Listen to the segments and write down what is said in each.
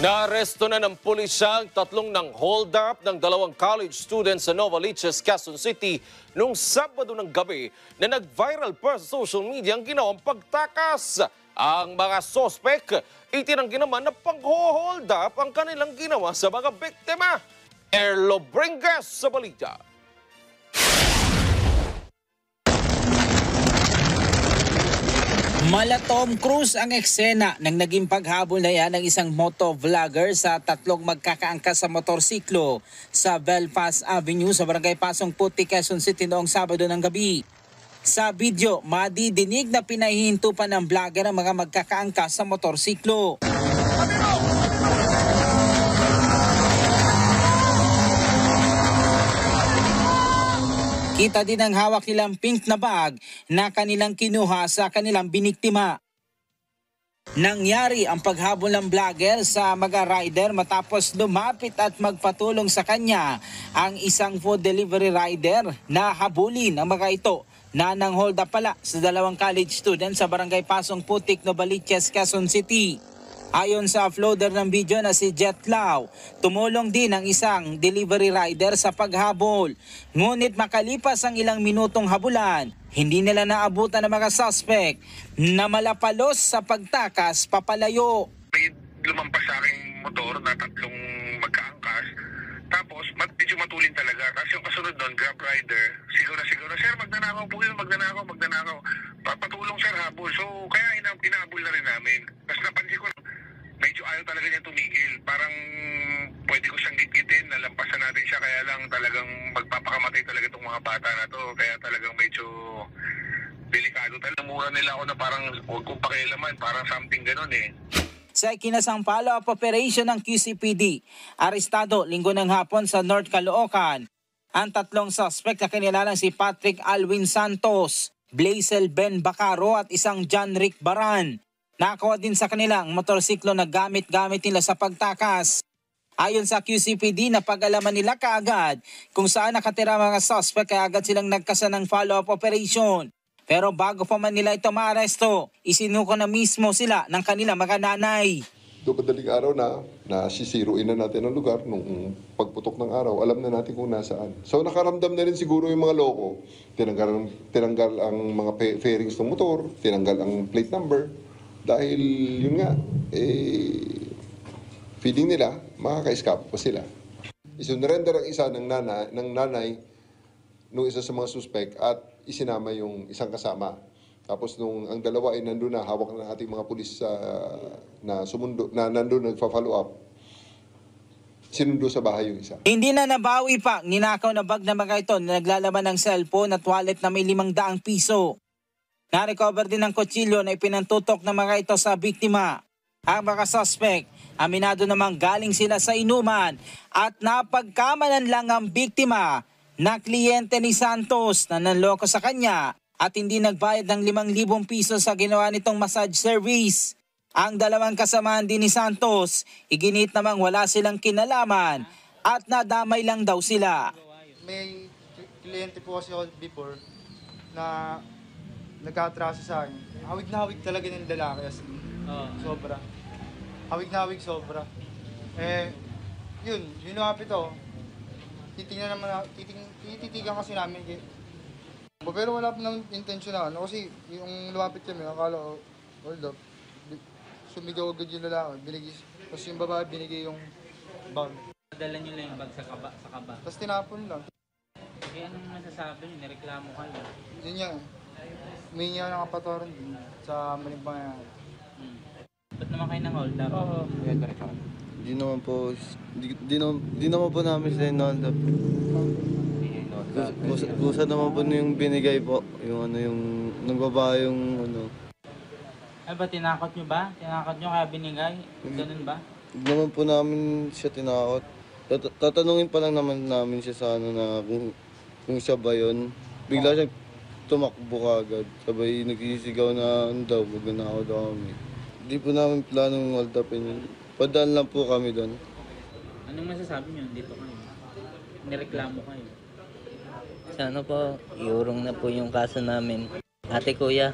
Naaresto na ng pulisya ang tatlong ng hold-up ng dalawang college students sa Novaliches, Quezon City noong Sabado ng gabi na nag-viral pa sa social media ang ginawang pagtakas. Ang mga sospek, itinanggi naman na pang-hold up ang kanilang ginawa sa mga biktima. Erlo Bringas sa balita. Mala Tom Cruise ang eksena ng naging paghabol na yan ng isang motovlogger sa tatlong magkakaangkas sa motorsiklo sa Belfast Avenue sa Barangay Pasong Puti, Quezon City noong Sabado ng gabi. Sa video, madidinig na pinahihinto pa ng vlogger ang mga magkakaangkas sa motorsiklo. Kita din ang hawak nilang pink na bag na kanilang kinuha sa kanilang biniktima. Nangyari ang paghabol ng vlogger sa mga rider matapos lumapit at magpatulong sa kanya ang isang food delivery rider na habulin ang mga ito na nang hold up pala sa dalawang college students sa Barangay Pasong Putik, Novaliches, Quezon City. Ayon sa uploader ng video na si Jet Lau, tumulong din ang isang delivery rider sa paghabol. Ngunit makalipas ang ilang minutong habulan, hindi nila naabutan ng mga suspect na malapalos sa pagtakas papalayo. May lumampas sa aking motor na tatlong magkaangkas. Tapos medyo matulin talaga. Tapos yung kasunod doon, Grab rider, siguro, sir, magnanakaw po yun, magnanakaw. Papatulong sir, habol. So kaya inahabol na rin namin. Tapos napansin ko, medyo ayaw talaga niya tumigil. Parang pwede ko siyang gitgitin, nalampasan natin siya. Kaya lang talagang magpapakamatay talaga itong mga bata na to. Kaya talagang medyo delikado talaga. Mura nila ako na parang huwag kong pakialaman, parang something ganun eh. Sa ikinasang follow-up operation ng QCPD, arestado linggo ng hapon sa North Caloocan ang tatlong suspect na kinilalang si Patrick Alwin Santos, Blaisel Ben Bacaro at isang John Rick Baran. Nakakuha din sa kanila ang motorsiklo na gamit nila sa pagtakas. Ayon sa QCPD, napag-alaman nila kaagad kung saan nakatira mga suspect kaya agad silang nagkasa ng follow-up operation. Pero bago pa man nila ito maaresto, isinuko na mismo sila ng kanilang mga nanay. Doon kadaling araw na sisiruin na natin ang lugar nung pagputok ng araw, alam na natin kung nasaan. So nakaramdam na rin siguro yung mga loko. Tinanggal ang mga fairings ng motor, tinanggal ang plate number. Dahil yun nga, feeling nila, makaka-escape pa sila. Isunrender ang isa ng nanay nung isa sa mga suspect at isinama yung isang kasama. Tapos nung ang dalawa ay nandun na, hawak na ating mga pulis na nandun nagpa-follow up, sinundo sa bahay yung isa. Hindi na nabawi pa ninakaw na bag na mga ito na naglalaman ng cellphone at wallet na may 500 piso. Na-recover din ang kutsilyo na ipinantutok ng mga ito sa biktima. Ang mga suspect, aminado namang galing sila sa inuman at napagkamalan lang ang biktima na kliyente ni Santos na nanloko sa kanya at hindi nagbayad ng 5,000 piso sa ginawa nitong massage service. Ang dalawang kasamaan din ni Santos, iginit namang wala silang kinalaman at nadamay lang daw sila. May kliyente po kasi ako before na nagkatraso sa akin. Hawig na hawig talaga ng lalaki kasi. Sobra. Hawig na hawig sobra. Yun lumapit ako. Tititigan kasi namin. Pero wala pa ng intensyon na kasi yung lumapit kami, akala ko, hold up. Sumigaw agad yung lalaki, tapos yung babae binigay yung bag. Dala nyo lang yung bag sa kaba? Tapos tinapon lang. Eh anong masasabi nyo? Nireklamo kayo? Yun yan. May niya nakapatoran din sa maling pangyayari. Ba't naman kayo nang hold up? Oo. Di naman po namin sila in-hold up. Kusa naman po yung binigay po. Yung nagbabae yung Ay ba, tinakot nyo ba? Tinakot nyo kaya binigay? Ganun ba? Hindi naman po namin siya tinakot. Tatanungin pa lang naman namin siya sa na kung siya ba yun. Bigla siya tumakbo kagad. Sabay nagsisigaw na daw, magnanakaw daw kami. Hindi po namin planong hold upin yun. Padaan lang po kami doon. Anong masasabi nyo? Dito kayo? Nireklamo kayo? Sana po, iurong na po yung kaso namin. Ate kuya,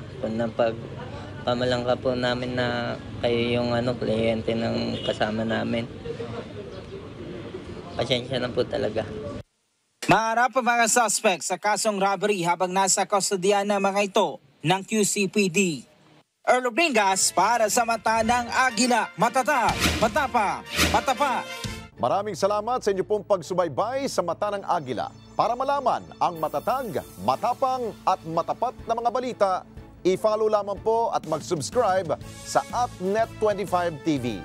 Pinapamalangka po namin na kayo yung kliyente ng kasama namin. Pasensya na po talaga. Maharap ang mga suspect sa kasong robbery habang nasa kustodiyan ng mga ito ng QCPD. Erlo Bringas para sa Mata ng Agila. Matatag, matapa, matapat. Maraming salamat sa inyo pong pagsubaybay sa Mata ng Agila. Para malaman ang matatag, matapang at matapat na mga balita, i-follow lamang po at mag-subscribe sa AtNet25 TV.